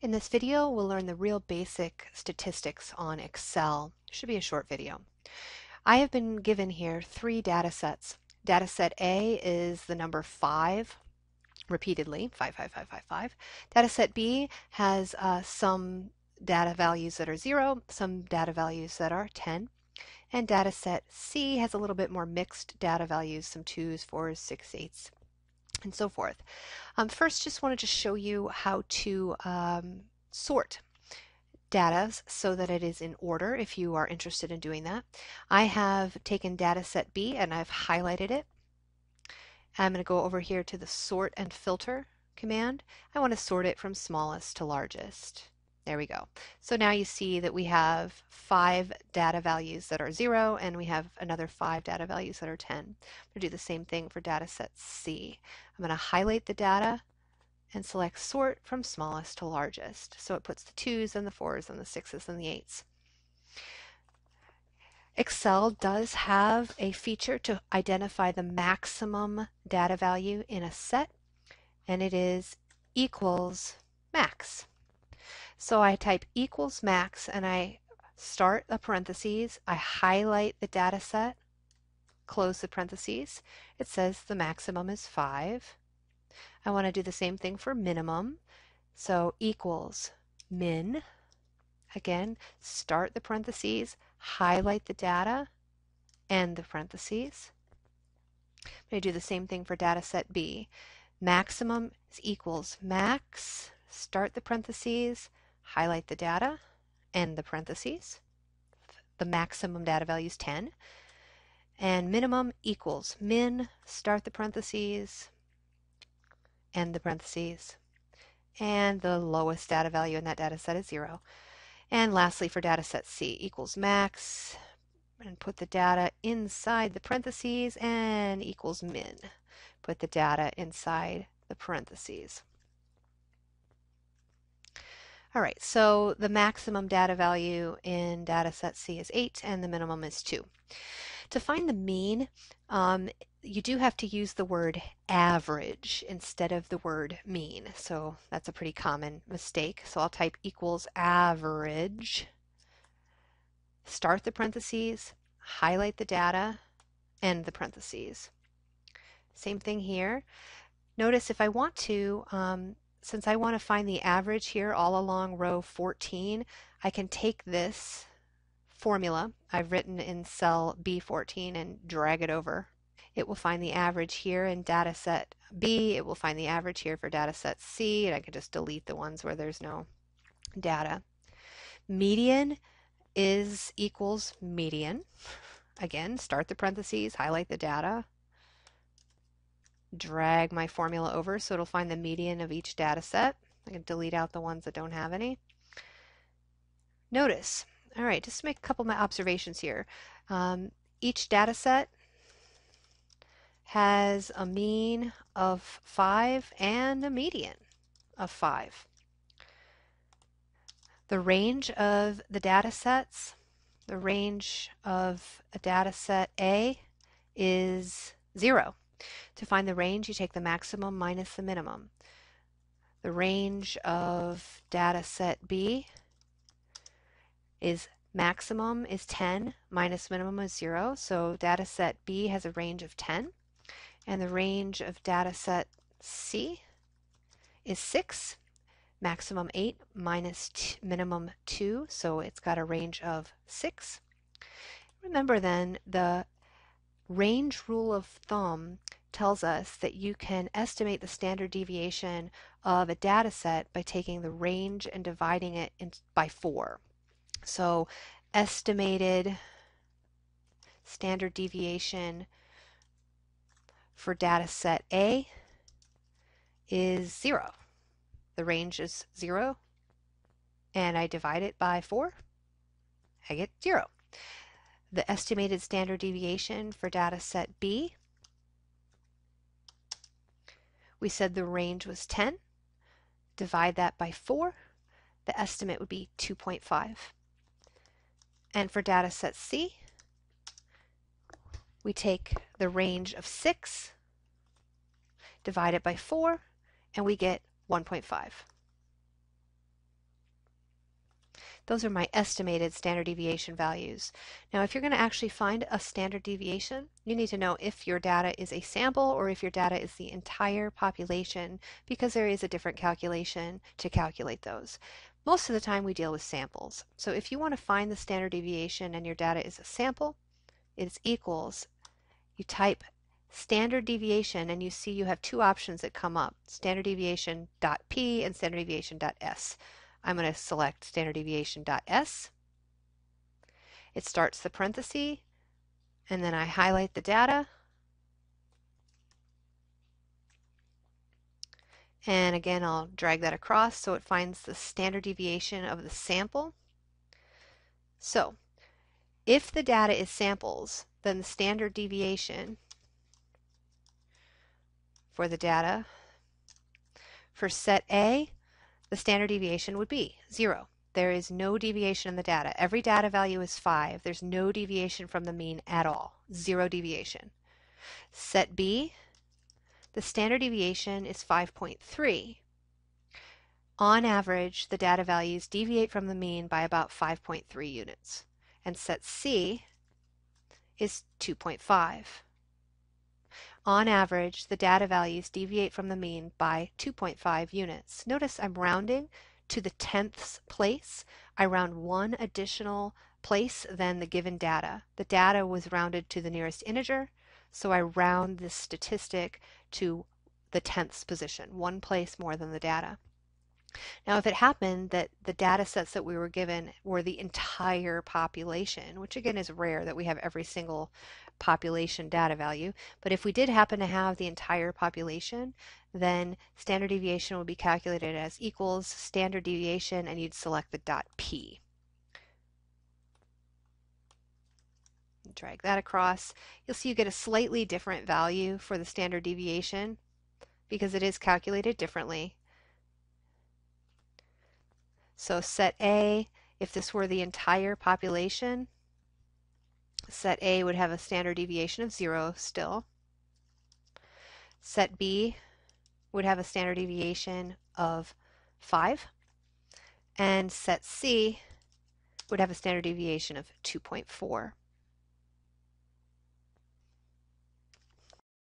In this video, we'll learn the real basic statistics on Excel. It should be a short video. I have been given here three data sets. Data set A is the number 5 repeatedly, 5, 5, 5, 5, 5. Data set B has some data values that are 0, some data values that are 10. And data set C has a little bit more mixed data values, some 2s, 4s, 6, 8s, and so forth. First, just wanted to show you how to sort data so that it is in order if you are interested in doing that. I have taken data set B and I've highlighted it. I'm going to go over here to the sort and filter command. I want to sort it from smallest to largest. There we go. So now you see that we have 5 data values that are 0 and we have another 5 data values that are 10. I'm going to do the same thing for data set C. I'm going to highlight the data and select sort from smallest to largest. So it puts the 2s and the 4s and the 6s and the 8s. Excel does have a feature to identify the maximum data value in a set, and it is equals max. So I type equals max and I start the parentheses, I highlight the data set, close the parentheses. It says the maximum is 5. I want to do the same thing for minimum. So equals min. Again, start the parentheses, highlight the data, end the parentheses. I'm going to do the same thing for data set B. Maximum is equals max, start the parentheses, highlight the data, end the parentheses. The maximum data value is 10. And minimum equals min, start the parentheses, end the parentheses. And the lowest data value in that data set is 0. And lastly, for data set C, equals max, and put the data inside the parentheses, and equals min. Put the data inside the parentheses. All right, so the maximum data value in data set C is 8 and the minimum is 2. To find the mean, you do have to use the word average instead of the word mean. So that's a pretty common mistake. So I'll type equals average, start the parentheses, highlight the data, end the parentheses. Same thing here. Notice if I want to, since I want to find the average here all along row 14, I can take this formula I've written in cell B14 and drag it over. It will find the average here in data set B. It will find the average here for data set C, and I can just delete the ones where there's no data. Median is equals median. Again, start the parentheses, highlight the data, drag my formula over so it'll find the median of each data set. I can delete out the ones that don't have any. Notice, all right, just to make a couple of my observations here. Each data set has a mean of 5 and a median of 5. The range of the data sets, the range of a data set A is 0. To find the range, you take the maximum minus the minimum. The range of data set B is maximum is 10 minus minimum is 0. So data set B has a range of 10. And the range of data set C is 6. Maximum 8 minus minimum 2. So it's got a range of 6. Remember then, the range rule of thumb tells us that you can estimate the standard deviation of a data set by taking the range and dividing it by 4. So estimated standard deviation for data set A is 0. The range is 0, and I divide it by 4, I get 0. The estimated standard deviation for data set B, we said the range was 10. Divide that by 4. The estimate would be 2.5. And for data set C, we take the range of 6, divide it by 4, and we get 1.5. Those are my estimated standard deviation values. Now, if you're going to actually find a standard deviation, you need to know if your data is a sample or if your data is the entire population, because there is a different calculation to calculate those. Most of the time we deal with samples. So if you want to find the standard deviation and your data is a sample, it equals, you type standard deviation and you see you have two options that come up, standard deviation .p and standard deviation .s. I'm going to select standard deviation .s. It starts the parenthesis, and then I highlight the data. And again, I'll drag that across so it finds the standard deviation of the sample. So if the data is samples, then the standard deviation for the data for set A, the standard deviation would be 0. There is no deviation in the data. Every data value is 5. There's no deviation from the mean at all. 0 deviation. Set B, the standard deviation is 5.3. On average, the data values deviate from the mean by about 5.3 units. And set C is 2.5. On average, the data values deviate from the mean by 2.5 units. Notice I'm rounding to the 10th place. I round one additional place than the given data. The data was rounded to the nearest integer, so I round this statistic to the 10th position, one place more than the data. Now, if it happened that the data sets that we were given were the entire population, which again is rare that we have every single population data value, but if we did happen to have the entire population, then standard deviation would be calculated as equals standard deviation, and you'd select the .p. Drag that across. You'll see you get a slightly different value for the standard deviation because it is calculated differently. So set A, if this were the entire population, set A would have a standard deviation of 0 still. Set B would have a standard deviation of 5. And set C would have a standard deviation of 2.4.